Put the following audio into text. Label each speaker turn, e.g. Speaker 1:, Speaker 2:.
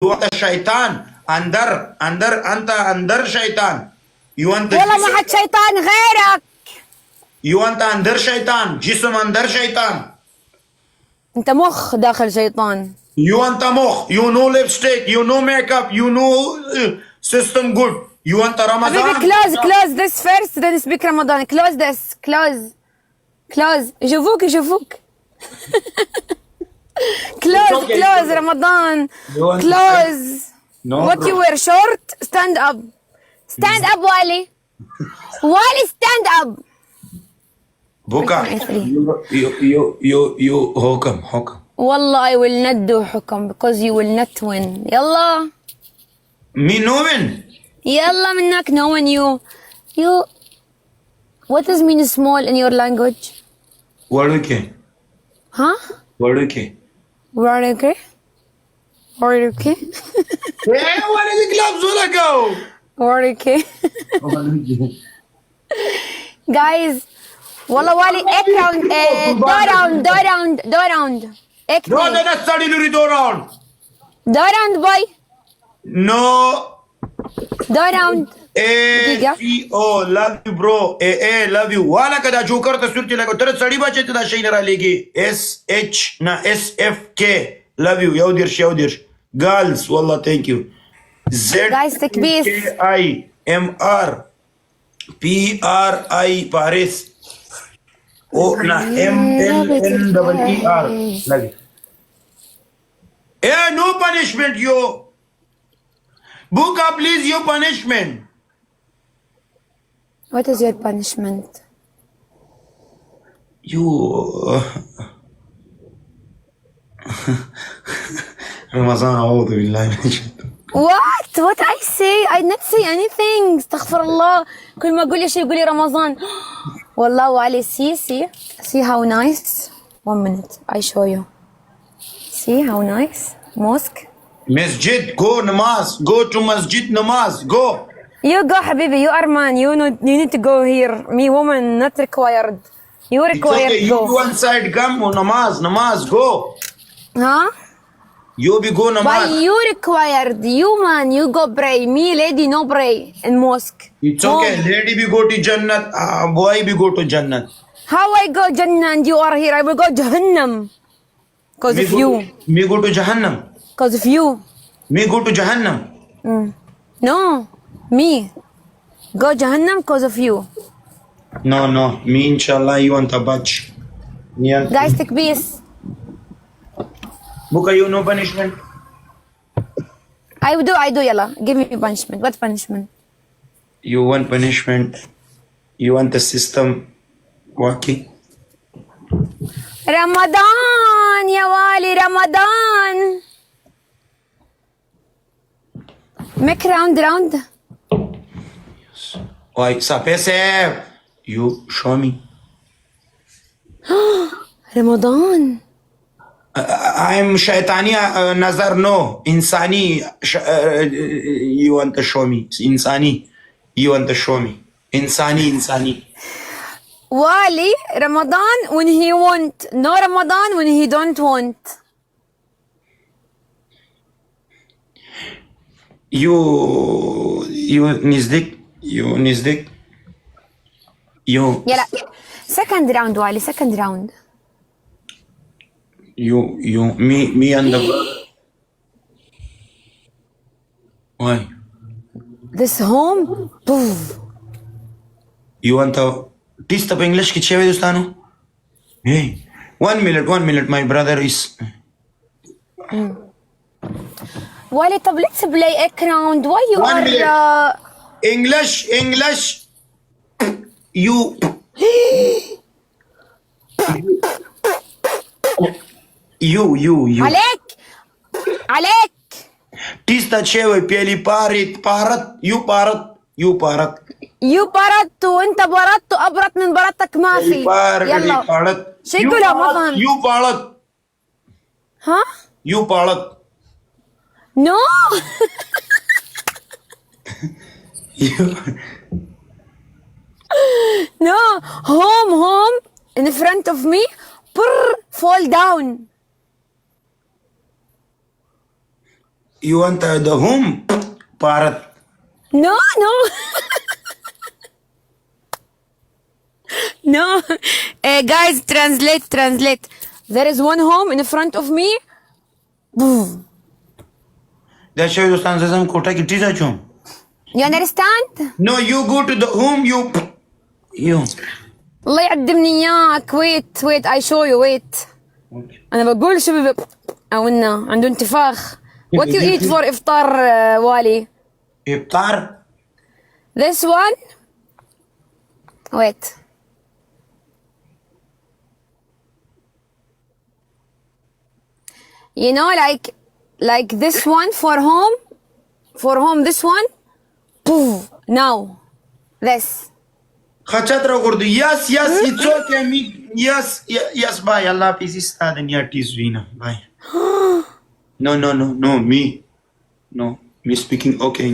Speaker 1: You want a shaitan. Anta shaitan. You want the
Speaker 2: والله ما حد شيطان غيرك.
Speaker 1: You want under shaitan. جسم under shaitan.
Speaker 2: انت مخ داخل شيطان.
Speaker 1: You want a mokh. You know lipstick. You know makeup. You know system good. You want a
Speaker 2: حبيبي
Speaker 1: Ramadan.
Speaker 2: close this first then speak رمضان. Close this. Close. يشوفوك. Close رمضان. Close.
Speaker 1: No,
Speaker 2: What
Speaker 1: bro.
Speaker 2: you wear short? Stand up والي. والي stand up.
Speaker 1: Buka. You حكم.
Speaker 2: والله I will not do حكم because you will not win. يلا.
Speaker 1: Me knowing.
Speaker 2: يلا منك no one you what does mean small in your language?
Speaker 1: Waduke.
Speaker 2: Huh?
Speaker 1: Waduke.
Speaker 2: Where are you okay?
Speaker 1: Hey, what is the clubs wanna go?
Speaker 2: Where are you okay? Guys والله والي ek round do round ek
Speaker 1: No, that's study to do round.
Speaker 2: do round boy
Speaker 1: No.
Speaker 2: do round دقيقة.
Speaker 1: A-C-O, love you bro. A love you. وانا كده جوكر تصورتي لك ترى سړی بچی ته دا شي نه را لګي S-H نه S-F-K love you يوديرش girls والله thank you
Speaker 2: Guys, take peace.
Speaker 1: Z-K-I-M-R P-R-I Paris O na M-N-N-E-R love you. Hey, no punishment yo. Book up please your punishment.
Speaker 2: What is your punishment?
Speaker 1: You Ramazan أعوذ بالله من الشيطان.
Speaker 2: What I say? I not say anything. استغفر الله. كل ما اقول شيء يقول لي رمضان. والله وعلي see how nice. 1 minute I show you. See how nice mosque.
Speaker 1: Masjid, go namaz. Go to masjid namaz. Go.
Speaker 2: You go حبيبي. You are man. You need to go here. Me woman not required. You
Speaker 1: It's
Speaker 2: required
Speaker 1: okay.
Speaker 2: go.
Speaker 1: You one side come namaz. Go.
Speaker 2: Huh?
Speaker 1: You be go
Speaker 2: Why
Speaker 1: namaz.
Speaker 2: you required? You man, you go pray. Me lady no pray in mosque.
Speaker 1: It's
Speaker 2: Home.
Speaker 1: okay. Lady be go to Jannat. Boy be go to Jannat.
Speaker 2: How I go Jannah and you are here? I will go Jahannam. Because of you.
Speaker 1: Me go to Jahannam.
Speaker 2: Because of you.
Speaker 1: Me go to Jahannam.
Speaker 2: No. Me. Go Jahannam because of you.
Speaker 1: No. Me inshallah you want a batch. Yeah.
Speaker 2: Guys, take peace.
Speaker 1: Buka you no punishment.
Speaker 2: I do, yalla. Give me punishment. What punishment?
Speaker 1: You want punishment. You want the system working.
Speaker 2: Ramadan, ya wali, Ramadan. Make round.
Speaker 1: Why, Sapese? You show me.
Speaker 2: Ramadan.
Speaker 1: I'm Shaitani Nazar, no. Insani. You want to show me. Insani. You want to show me. Insani.
Speaker 2: Wali, Ramadan when he want. No Ramadan when he don't want.
Speaker 1: You Nizdik. You.
Speaker 2: Yalla. Second round, Wali. Second round.
Speaker 1: Me and the brother. Why?
Speaker 2: This home. Poof.
Speaker 1: You want to teach the English ki chhe dostano? Hey, 1 minute. My brother is.
Speaker 2: Wali, طب let's play a round. Why you
Speaker 1: 1
Speaker 2: are
Speaker 1: minute. English. You. You.
Speaker 2: عليك.
Speaker 1: Teach the chhe peli parat. You parat.
Speaker 2: You بردت وانت بردت وابرت من بردتك ما في. يلا. شو يقولها ما فهمت.
Speaker 1: You parat.
Speaker 2: ها؟
Speaker 1: You parat.
Speaker 2: No. No. Home in front of me. Fall down.
Speaker 1: You want the home? Parrot.
Speaker 2: No, no. No. Guys, translate. There is one home in front of me.
Speaker 1: That's دوستان زم کوټه کې ټیزا چوم.
Speaker 2: You understand?
Speaker 1: No, you go to the home. You.
Speaker 2: الله يعدمني اياك. Wait, I show you. Wait. انا بقول شو او انه عنده انتفاخ. What you eat for iftar, والي?
Speaker 1: إفطار.
Speaker 2: This one. Wait. You know, like this one for home. This one. Poof. Now, this.
Speaker 1: خچت را ګورد. Yes, it's okay. Me. Yes. Bye. Allah peace is that and your teeth wina. Bye. No. Me. No. Me speaking okay.